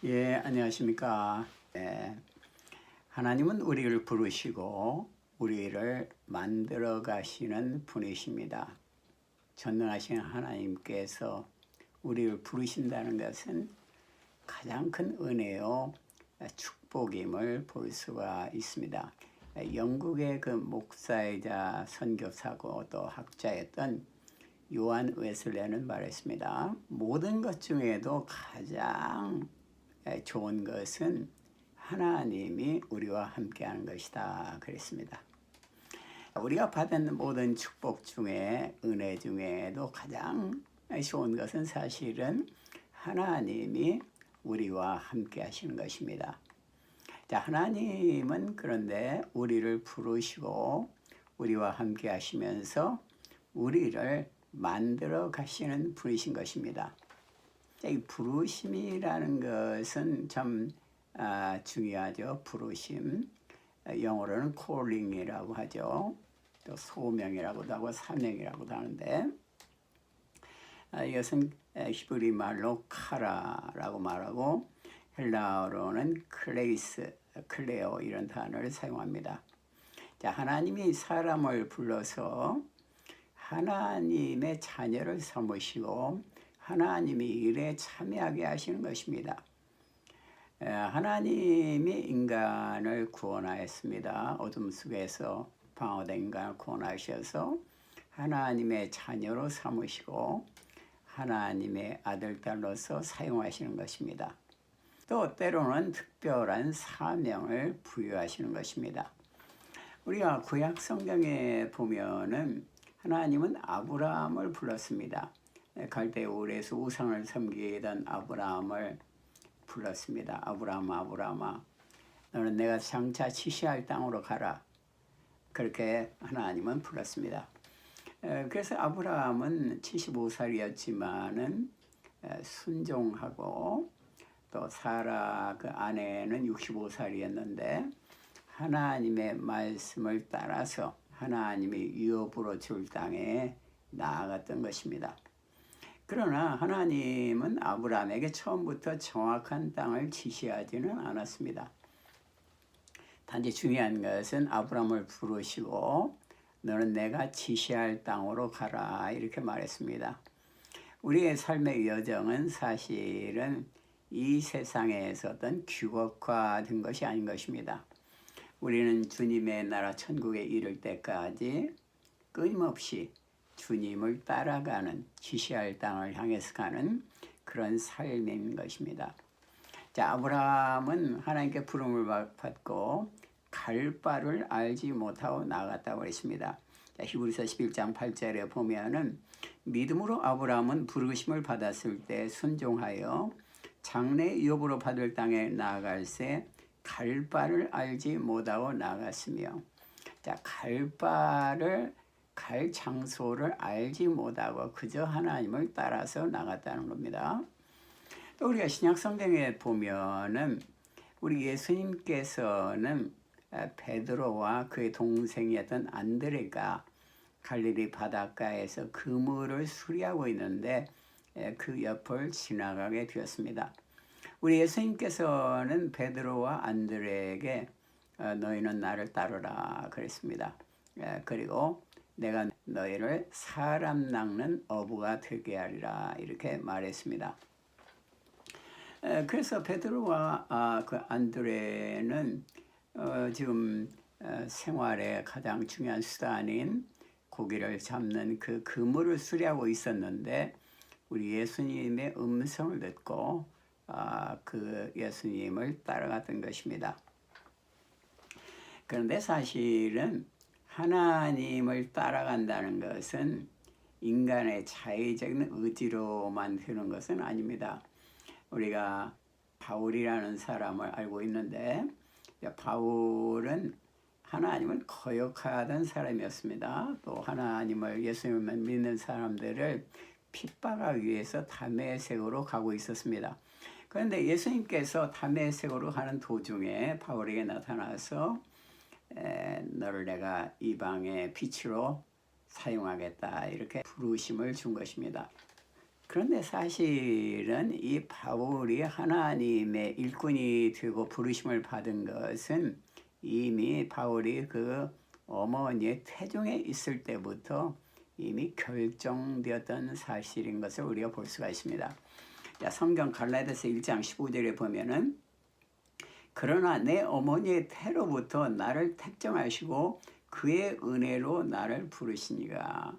예, 안녕하십니까. 하나님은 우리를 부르시고 우리를 만들어 가시는 분이십니다. 전능하신 하나님께서 우리를 부르신다는 것은 가장 큰 은혜요 축복임을 볼 수가 있습니다. 영국의 그 목사이자 선교사고 또 학자였던 요한 웨슬레는 말했습니다. 모든 것 중에도 가장 좋은 것은 하나님이 우리와 함께하는 것이다 그랬습니다. 우리가 받은 모든 축복 중에 은혜 중에도 가장 좋은 것은 사실은 하나님이 우리와 함께 하시는 것입니다. 자, 하나님은 그런데 우리를 부르시고 우리와 함께 하시면서 우리를 만들어 가시는 분이신 것입니다. 이 부르심이라는 것은 참 중요하죠. 부르심, 영어로는 calling이라고 하죠. 또 소명이라고도 하고 사명이라고도 하는데 이것은 히브리 말로 카라라고 말하고 헬라어로는 클레오 이런 단어를 사용합니다. 자, 하나님이 사람을 불러서 하나님의 자녀를 삼으시고 하나님이 일에 참여하게 하시는 것입니다. 하나님이 인간을 구원하였습니다. 어둠 속에서 방어된 인간을 구원하셔서 하나님의 자녀로 삼으시고 하나님의 아들, 딸로서 사용하시는 것입니다. 또 때로는 특별한 사명을 부여하시는 것입니다. 우리가 구약 성경에 보면은 하나님은 아브라함을 불렀습니다. 갈대 우르에서 우상을 섬기던 아브라함을 불렀습니다. 아브라함아, 너는 내가 장차 지시할 땅으로 가라. 그렇게 하나님은 불렀습니다. 그래서 아브라함은 75살이었지만은 순종하고 또 사라 그 아내는 65살이었는데 하나님의 말씀을 따라서 하나님이 유업으로 줄 땅에 나아갔던 것입니다. 그러나 하나님은 아브라함에게 처음부터 정확한 땅을 지시하지는 않았습니다. 단지 중요한 것은 아브라함을 부르시고 너는 내가 지시할 땅으로 가라 이렇게 말했습니다. 우리의 삶의 여정은 사실은 이 세상에서 어떤 규격화된 것이 아닌 것입니다. 우리는 주님의 나라 천국에 이를 때까지 끊임없이 주님을 따라가는 지시할 땅을 향해서 가는 그런 삶인 것입니다. 자, 아브라함은 하나님께 부름을 받고 갈 바를 알지 못하고 나갔다고 했습니다. 자, 히브리서 11장 8절에 보면은 믿음으로 아브라함은 부르심을 받았을 때 순종하여 장래 유업으로 받을 땅에 나아갈새 갈 바를 알지 못하고 나갔으며, 자, 갈 장소를 알지 못하고 그저 하나님을 따라서 나갔다는 겁니다. 또 우리가 신약 성경에 보면은 우리 예수님께서는 베드로와 그의 동생이었던 안드레가 갈릴리 바닷가에서 그물을 수리하고 있는데 그 옆을 지나가게 되었습니다. 우리 예수님께서는 베드로와 안드레에게 너희는 나를 따르라 그랬습니다. 그리고 내가 너희를 사람 낚는 어부가 되게 하리라 이렇게 말했습니다. 그래서 베드로와 그 안드레는 지금 생활의 가장 중요한 수단인 고기를 잡는 그 그물을 수리하고 있었는데 우리 예수님의 음성을 듣고 그 예수님을 따라갔던 것입니다. 그런데 사실은 하나님을 따라간다는 것은 인간의 자의적인 의지로만 되는 것은 아닙니다. 우리가 바울이라는 사람을 알고 있는데 바울은 하나님을 거역하던 사람이었습니다. 또 하나님을 예수님을 믿는 사람들을 핍박하기 위해서 다메섹으로 가고 있었습니다. 그런데 예수님께서 다메섹으로 가는 도중에 바울에게 나타나서 너를 내가 이방의 빛으로 사용하겠다 이렇게 부르심을 준 것입니다. 그런데 사실은 이 바울이 하나님의 일꾼이 되고 부르심을 받은 것은 이미 바울이 그 어머니의 태중에 있을 때부터 이미 결정되었던 사실인 것을 우리가 볼 수가 있습니다. 자, 성경 갈라디아서 1장 15절에 보면은 그러나 내 어머니의 태로부터 나를 택정하시고 그의 은혜로 나를 부르시니가.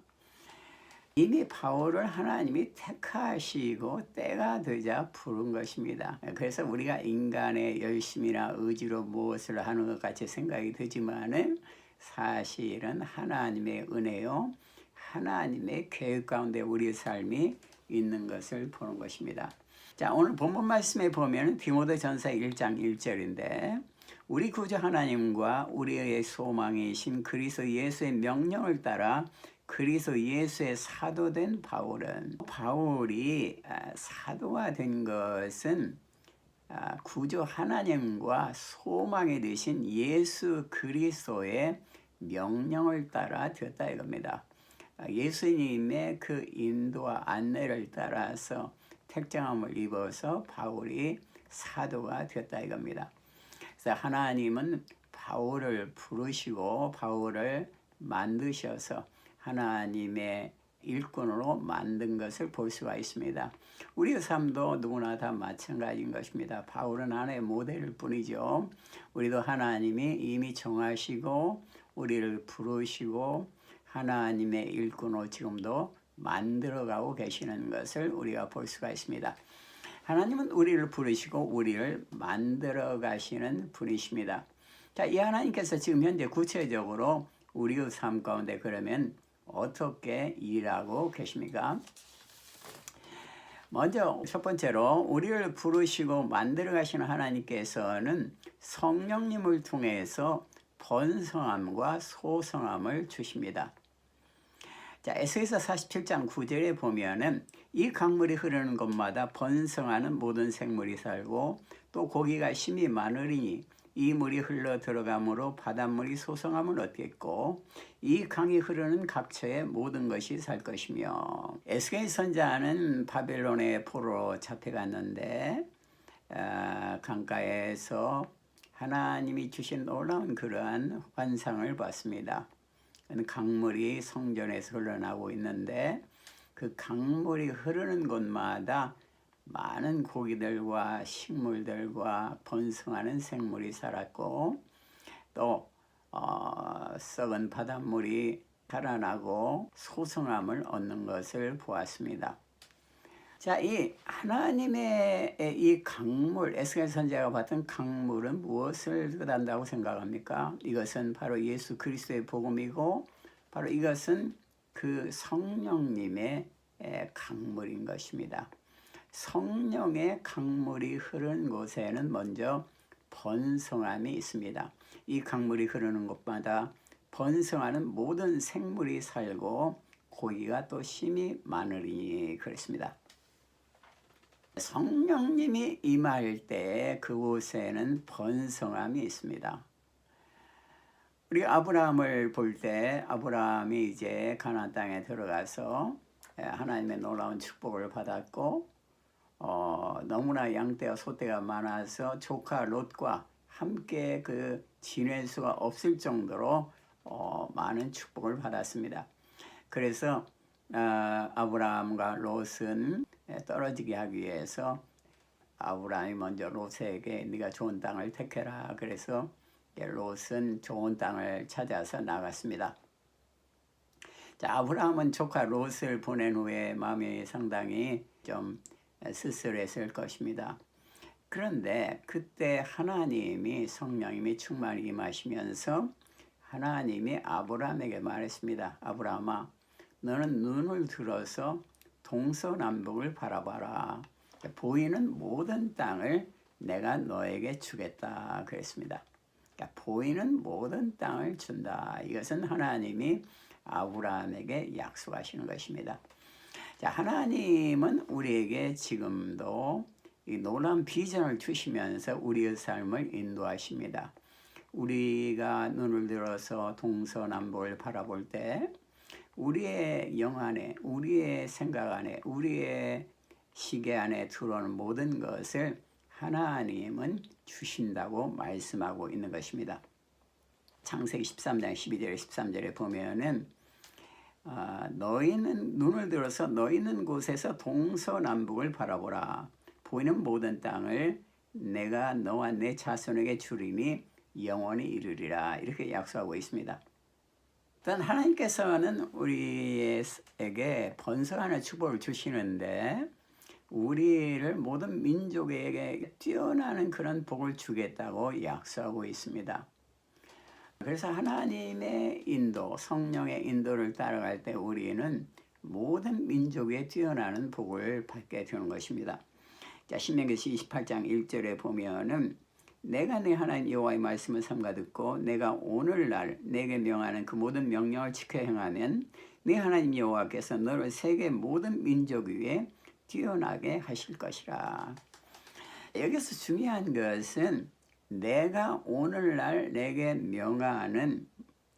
이미 바울을 하나님이 택하시고 때가 되자 부른 것입니다. 그래서 우리가 인간의 열심이나 의지로 무엇을 하는 것 같이 생각이 되지만은 사실은 하나님의 은혜요, 하나님의 계획 가운데 우리의 삶이 있는 것을 보는 것입니다. 자, 오늘 본문 말씀에 보면 디모데전서 1장 1절인데 우리 구주 하나님과 우리의 소망이신 그리스도 예수의 명령을 따라 그리스도 예수의 사도된 바울이 사도가 된 것은 구주 하나님과 소망이 되신 예수 그리스도의 명령을 따라 되었다 이겁니다. 예수님의 그 인도와 안내를 따라서 택정함을 입어서 바울이 사도가 되었다 이겁니다. 그래서 하나님은 바울을 부르시고 바울을 만드셔서 하나님의 일꾼으로 만든 것을 볼 수가 있습니다. 우리의 삶도 누구나 다 마찬가지인 것입니다. 바울은 하나의 모델일 뿐이죠. 우리도 하나님이 이미 정하시고 우리를 부르시고 하나님의 일꾼으로 지금도 만들어가고 계시는 것을 우리가 볼 수가 있습니다. 하나님은 우리를 부르시고 우리를 만들어 가시는 분이십니다. 자, 이 하나님께서 지금 현재 구체적으로 우리의 삶 가운데 그러면 어떻게 일하고 계십니까? 먼저 첫 번째로 우리를 부르시고 만들어 가시는 하나님께서는 성령님을 통해서 번성함과 소성함을 주십니다. 자, 에스겔서 47장 9절에 보면은 이 강물이 흐르는 곳마다 번성하는 모든 생물이 살고 또 고기가 심히 많으리니 이 물이 흘러 들어가므로 바닷물이 소성함을 얻겠고 이 강이 흐르는 각처의 모든 것이 살 것이며. 에스겔 선지자는 바벨론의 포로로 잡혀갔는데 강가에서 하나님이 주신 놀라운 그러한 환상을 봤습니다. 강물이 성전에서 흘러나오고 있는데 그 강물이 흐르는 곳마다 많은 고기들과 식물들과 번성하는 생물이 살았고 또 썩은 바닷물이 달아나고 소성함을 얻는 것을 보았습니다. 자, 이 하나님의 이 강물, 에스겔 선지자가 봤던 강물은 무엇을 뜻한다고 생각합니까? 이것은 바로 예수 그리스도의 복음이고 바로 이것은 그 성령님의 강물인 것입니다. 성령의 강물이 흐르는 곳에는 먼저 번성함이 있습니다. 이 강물이 흐르는 곳마다 번성하는 모든 생물이 살고 고기가 또 심히 많으니 그렇습니다. 성령님이 임할 때 그곳에는 번성함이 있습니다. 우리 아브라함을 볼 때 아브라함이 이제 가나안 땅에 들어가서 하나님의 놀라운 축복을 받았고 너무나 양떼와 소떼가 많아서 조카 롯과 함께 그 지낼 수가 없을 정도로 많은 축복을 받았습니다. 그래서 아브라함과 롯은 떨어지게 하기 위해서 아브라함이 먼저 롯에게 네가 좋은 땅을 택해라. 그래서 롯은 좋은 땅을 찾아서 나갔습니다. 자, 아브라함은 조카 롯을 보낸 후에 마음이 상당히 좀 쓸쓸했을 것입니다. 그런데 그때 하나님이 성령님이 충만히 임하시면서 하나님이 아브라함에게 말했습니다. 아브라함아, 너는 눈을 들어서 동서남북을 바라봐라. 보이는 모든 땅을 내가 너에게 주겠다 그랬습니다. 그러니까 보이는 모든 땅을 준다. 이것은 하나님이 아브라함에게 약속하시는 것입니다. 자, 하나님은 우리에게 지금도 이 놀라운 비전을 주시면서 우리의 삶을 인도하십니다. 우리가 눈을 들어서 동서남북을 바라볼 때 우리의 영 안에, 우리의 생각 안에, 우리의 시계 안에 들어오는 모든 것을 하나님은 주신다고 말씀하고 있는 것입니다. 창세기 13장 12절에 13절에 보면은 너희는 눈을 들어서 너희 있는 곳에서 동서남북을 바라보라. 보이는 모든 땅을 내가 너와 내 자손에게 주리니 영원히 이르리라. 이렇게 약속하고 있습니다. 일단 하나님께서는 우리에게 번성하는 축복을 주시는데 우리를 모든 민족에게 뛰어나는 그런 복을 주겠다고 약속하고 있습니다. 그래서 하나님의 인도, 성령의 인도를 따라갈 때 우리는 모든 민족에 뛰어나는 복을 받게 되는 것입니다. 자, 신명기시 28장 1절에 보면은 내가 내 하나님 여호와의 말씀을 삼가 듣고 내가 오늘날 내게 명하는 그 모든 명령을 지켜 행하면 네 하나님 여호와께서 너를 세계 모든 민족 위에 뛰어나게 하실 것이라. 여기서 중요한 것은 내가 오늘날 내게 명하는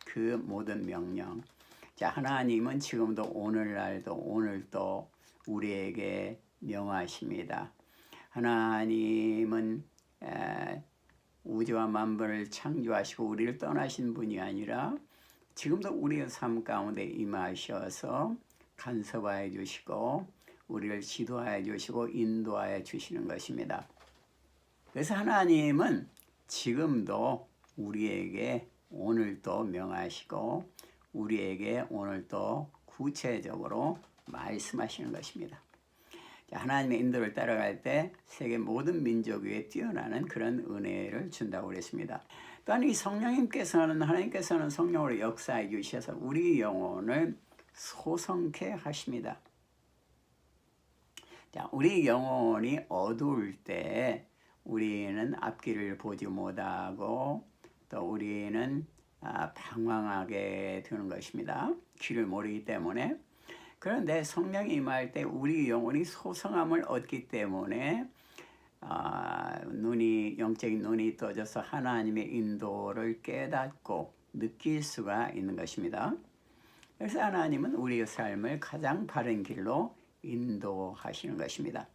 그 모든 명령. 자, 하나님은 지금도 오늘날도 오늘도 우리에게 명하십니다. 하나님은 우주와 만물을 창조하시고 우리를 떠나신 분이 아니라 지금도 우리의 삶 가운데 임하셔서 간섭하여 주시고 우리를 지도하여 주시고 인도하여 주시는 것입니다. 그래서 하나님은 지금도 우리에게 오늘도 명하시고 우리에게 오늘도 구체적으로 말씀하시는 것입니다. 하나님의 인도를 따라갈 때 세계 모든 민족 위에 뛰어나는 그런 은혜를 준다고 그랬습니다. 또한 이 성령님께서는 하나님께서는 성령으로 역사해 주셔서 우리 영혼을 소성케 하십니다. 자, 우리 영혼이 어두울 때 우리는 앞길을 보지 못하고 또 우리는 방황하게 되는 것입니다. 길을 모르기 때문에. 그런데 성령이 임할 때 우리 영혼이 소성함을 얻기 때문에 영적인 눈이 떠져서 하나님의 인도를 깨닫고 느낄 수가 있는 것입니다. 그래서 하나님은 우리의 삶을 가장 바른 길로 인도하시는 것입니다.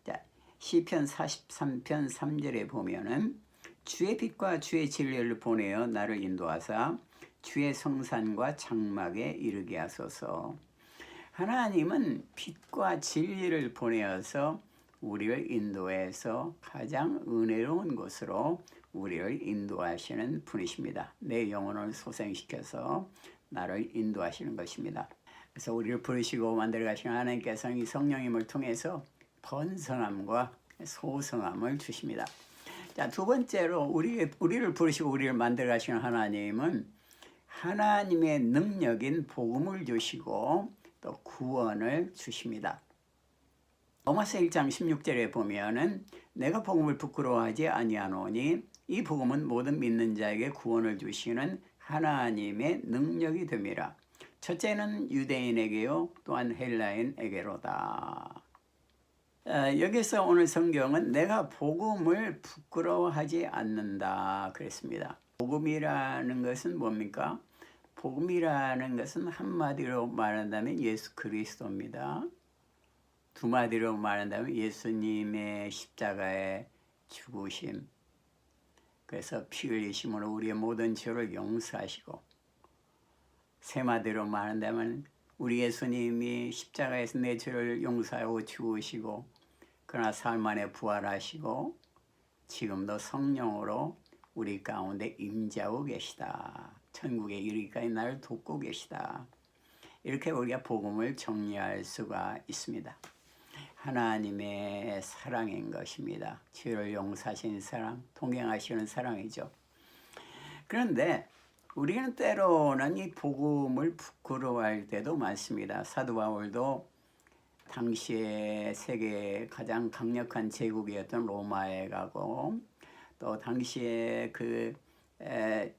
자, 시편 43편 3절에 보면은 주의 빛과 주의 진리를 보내어 나를 인도하사 주의 성산과 장막에 이르게 하소서. 하나님은 빛과 진리를 보내어서 우리를 인도해서 가장 은혜로운 곳으로 우리를 인도하시는 분이십니다. 내 영혼을 소생시켜서 나를 인도하시는 것입니다. 그래서 우리를 부르시고 만들어 가시는 하나님께서는 이 성령님을 통해서 번성함과 소성함을 주십니다. 자, 두 번째로 우리를 부르시고 우리를 만들어 가시는 하나님은 하나님의 능력인 복음을 주시고 또 구원을 주십니다. 로마서 1장 16절에 보면은 내가 복음을 부끄러워하지 아니하노니 이 복음은 모든 믿는 자에게 구원을 주시는 하나님의 능력이 됨이라. 첫째는 유대인에게요 또한 헬라인에게로다. 여기서 오늘 성경은 내가 복음을 부끄러워하지 않는다 그랬습니다. 복음이라는 것은 뭡니까? 복음이라는 것은 한마디로 말한다면 예수 그리스도입니다. 두 마디로 말한다면 예수님의 십자가의 죽으심, 그래서 피 흘리심으로 우리의 모든 죄를 용서하시고, 세 마디로 말한다면 우리 예수님이 십자가에서 내 죄를 용서하고 죽으시고 그러나 사흘 만에 부활하시고 지금도 성령으로 우리 가운데 임재하고 계시다. 천국에 이르기까지 나를 돕고 계시다. 이렇게 우리가 복음을 정리할 수가 있습니다. 하나님의 사랑인 것입니다. 죄를 용서하시는 사랑, 동행하시는 사랑이죠. 그런데 우리는 때로는 이 복음을 부끄러워할 때도 많습니다. 사도 바울도 당시에 세계 가장 강력한 제국이었던 로마에 가고 또 당시에 그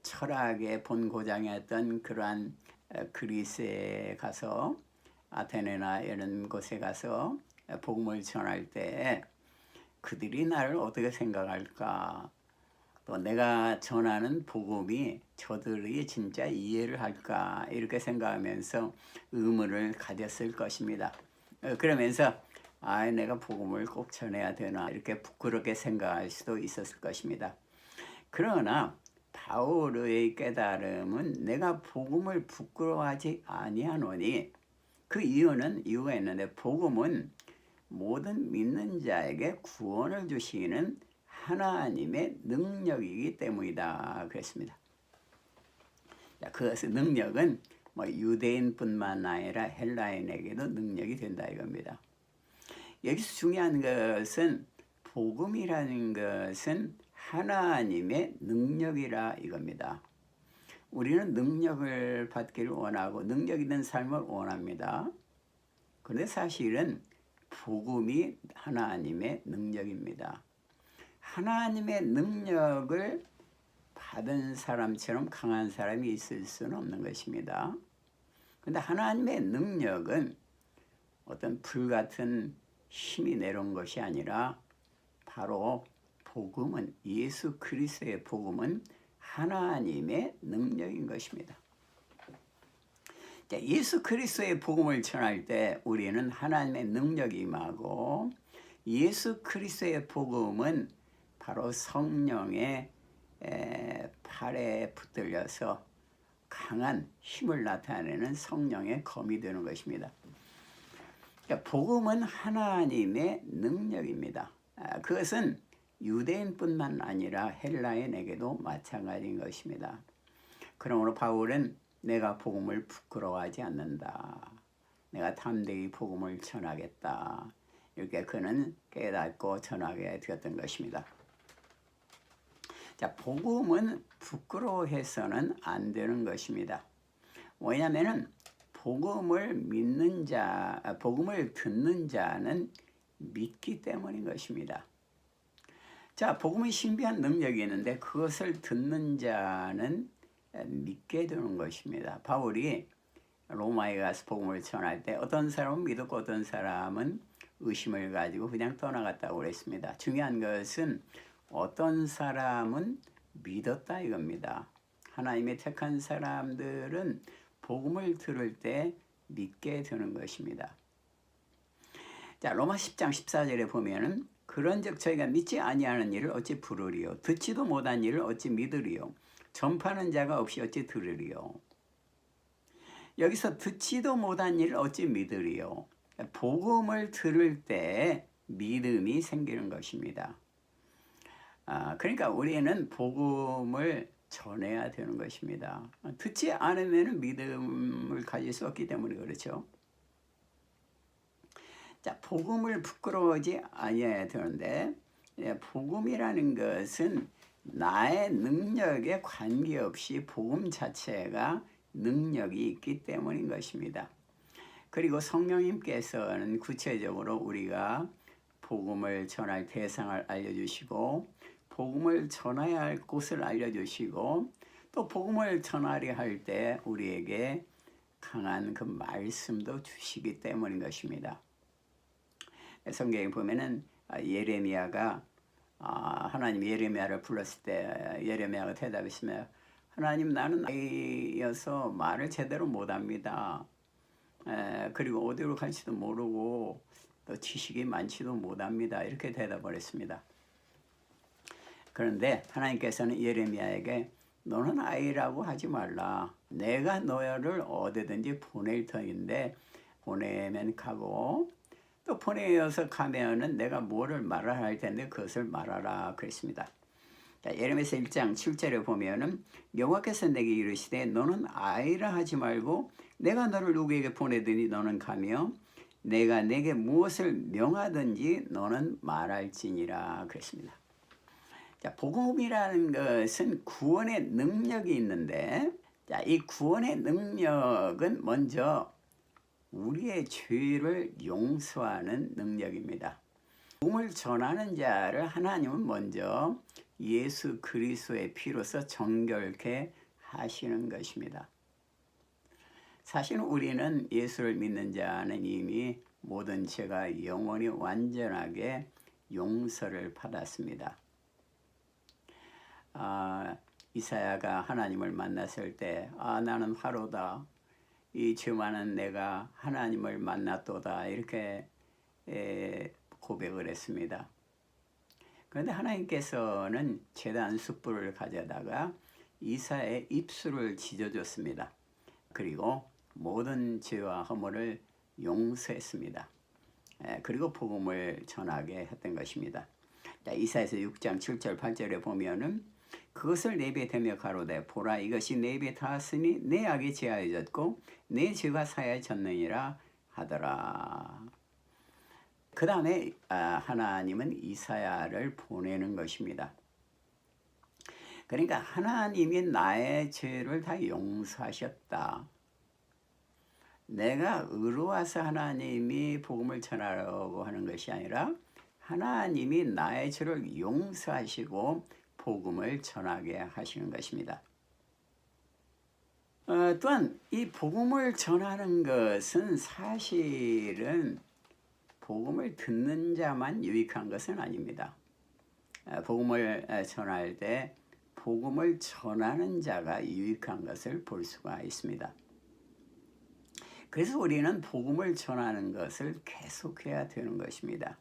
철학의 본고장이었던 그러한 그리스에 가서 아테네나 이런 곳에 가서 복음을 전할 때 그들이 나를 어떻게 생각할까? 또 내가 전하는 복음이 저들이 진짜 이해를 할까 이렇게 생각하면서 의문을 가졌을 것입니다. 그러면서 내가 복음을 꼭 전해야 되나 이렇게 부끄럽게 생각할 수도 있었을 것입니다. 그러나 바울의 깨달음은 내가 복음을 부끄러워하지 아니하노니, 그 이유가 있는데, 복음은 모든 믿는 자에게 구원을 주시는 하나님의 능력이기 때문이다 그랬습니다. 그것의 능력은 유대인뿐만 아니라 헬라인에게도 능력이 된다 이겁니다. 여기서 중요한 것은 복음이라는 것은 하나님의 능력이라 이겁니다. 우리는 능력을 받기를 원하고 능력 있는 삶을 원합니다. 그런데 사실은 복음이 하나님의 능력입니다. 하나님의 능력을 받은 사람처럼 강한 사람이 있을 수는 없는 것입니다. 그런데 하나님의 능력은 어떤 불같은 힘이 내려온 것이 아니라 바로 복음은, 예수 그리스도의 복음은 하나님의 능력인 것입니다. 예수 그리스도의 복음을 전할 때 우리는 하나님의 능력이 임하고, 예수 그리스도의 복음은 바로 성령의 팔에 붙들려서 강한 힘을 나타내는 성령의 검이 되는 것입니다. 복음은 하나님의 능력입니다. 그것은 유대인뿐만 아니라 헬라인에게도 마찬가지인 것입니다. 그러므로 바울은 내가 복음을 부끄러워하지 않는다, 내가 담대히 복음을 전하겠다, 이렇게 그는 깨닫고 전하게 되었던 것입니다. 복음은 부끄러워해서는 안 되는 것입니다. 왜냐하면 복음을 듣는 자는 믿기 때문인 것입니다. 복음의 신비한 능력이 있는데 그것을 듣는 자는 믿게 되는 것입니다. 바울이 로마에 가서 복음을 전할 때 어떤 사람은 믿었고 어떤 사람은 의심을 가지고 그냥 떠나갔다고 그랬습니다. 중요한 것은 어떤 사람은 믿었다 이겁니다. 하나님의 택한 사람들은 복음을 들을 때 믿게 되는 것입니다. 로마 10장 14절에 보면은 그런즉 저희가 믿지 아니하는 일을 어찌 부르리요, 듣지도 못한 일을 어찌 믿으리요, 전파하는 자가 없이 어찌 들으리요. 여기서 듣지도 못한 일을 어찌 믿으리요, 복음을 들을 때 믿음이 생기는 것입니다. 그러니까 우리는 복음을 전해야 되는 것입니다. 듣지 않으면 믿음을 가질 수 없기 때문에 그렇죠. 복음을 부끄러워하지 아니해야 되는데, 복음이라는 것은 나의 능력에 관계없이 복음 자체가 능력이 있기 때문인 것입니다. 그리고 성령님께서는 구체적으로 우리가 복음을 전할 대상을 알려주시고, 복음을 전해야 할 곳을 알려주시고, 또 복음을 전하려 할 때 우리에게 강한 그 말씀도 주시기 때문인 것입니다. 성경에 보면은 예레미야가 하나님 예레미야를 불렀을 때 예레미야가 대답했으며, 하나님 나는 아이여서 말을 제대로 못합니다. 그리고 어디로 갈지도 모르고 또 지식이 많지도 못합니다. 이렇게 대답을 했습니다. 그런데 하나님께서는 예레미야에게 너는 아이라고 하지 말라, 내가 너를 어디든지 보낼 터인데 보내면 가고, 또 보내어서 가면은 내가 뭐를 말을 할 텐데 그것을 말하라 그랬습니다. 예레미야서 1장 7절에 보면은 여호와께서 내게 이르시되 너는 아이라 하지 말고 내가 너를 누구에게 보내더니 너는 가며 내가 내게 무엇을 명하든지 너는 말할지니라 그랬습니다. 복음이라는 것은 구원의 능력이 있는데, 이 구원의 능력은 먼저 우리의 죄를 용서하는 능력입니다. 복음을 전하는 자를 하나님은 먼저 예수 그리스도의 피로서 정결케 하시는 것입니다. 사실 우리는 예수를 믿는 자는 이미 모든 죄가 영원히 완전하게 용서를 받았습니다. 이사야가 하나님을 만났을 때 나는 화로다. 이 죄 많은 내가 하나님을 만났도다. 이렇게 고백을 했습니다. 그런데 하나님께서는 제단 숯불을 가져다가 이사야의 입술을 지져줬습니다. 그리고 모든 죄와 허물을 용서했습니다. 그리고 복음을 전하게 했던 것입니다. 이사야서 6장 7절 8절에 보면은 그것을 내 입에 대며 가로되 보라 이것이 내 입에 닿았으니 내 악이 제하여졌고 내 죄가 사하여졌느니라 하더라. 그 다음에 하나님은 이사야를 보내는 것입니다. 그러니까 하나님이 나의 죄를 다 용서하셨다. 내가 의로워서 하나님이 복음을 전하려고 하는 것이 아니라 하나님이 나의 죄를 용서하시고 복음을 전하게 하시는 것입니다. 또한 이 복음을 전하는 것은 사실은 복음을 듣는 자만 유익한 것은 아닙니다. 복음을 전할 때 복음을 전하는 자가 유익한 것을 볼 수가 있습니다. 그래서 우리는 복음을 전하는 것을 계속해야 되는 것입니다.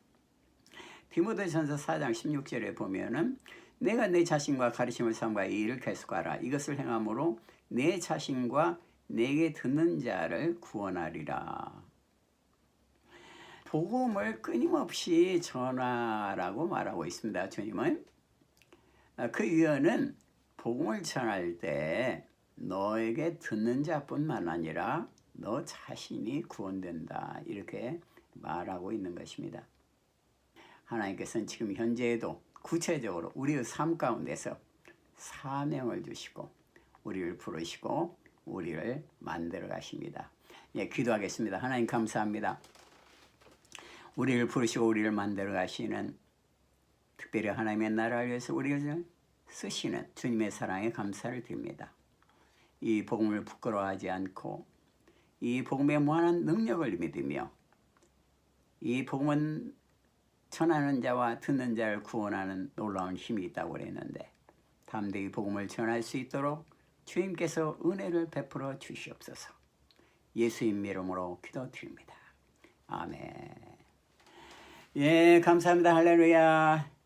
디모데전서 4장 16절에 보면은 내가 내 자신과 가르침을 삼가 이 일을 계속하라. 이것을 행함으로 내 자신과 내게 듣는 자를 구원하리라. 복음을 끊임없이 전하라고 말하고 있습니다. 주님은 그 이유는 복음을 전할 때 너에게 듣는 자뿐만 아니라 너 자신이 구원된다. 이렇게 말하고 있는 것입니다. 하나님께서는 지금 현재에도 구체적으로 우리의 삶 가운데서 사명을 주시고 우리를 부르시고 우리를 만들어 가십니다. 기도하겠습니다. 하나님 감사합니다. 우리를 부르시고 우리를 만들어 가시는 특별히 하나님의 나라를 위해서 우리를 쓰시는 주님의 사랑에 감사를 드립니다. 이 복음을 부끄러워하지 않고 이 복음의 무한한 능력을 믿으며 이 복음은 전하는 자와 듣는 자를 구원하는 놀라운 힘이 있다고 그랬는데 담대히 복음을 전할 수 있도록 주님께서 은혜를 베풀어 주시옵소서. 예수님 이름으로 기도드립니다. 아멘. 감사합니다. 할렐루야.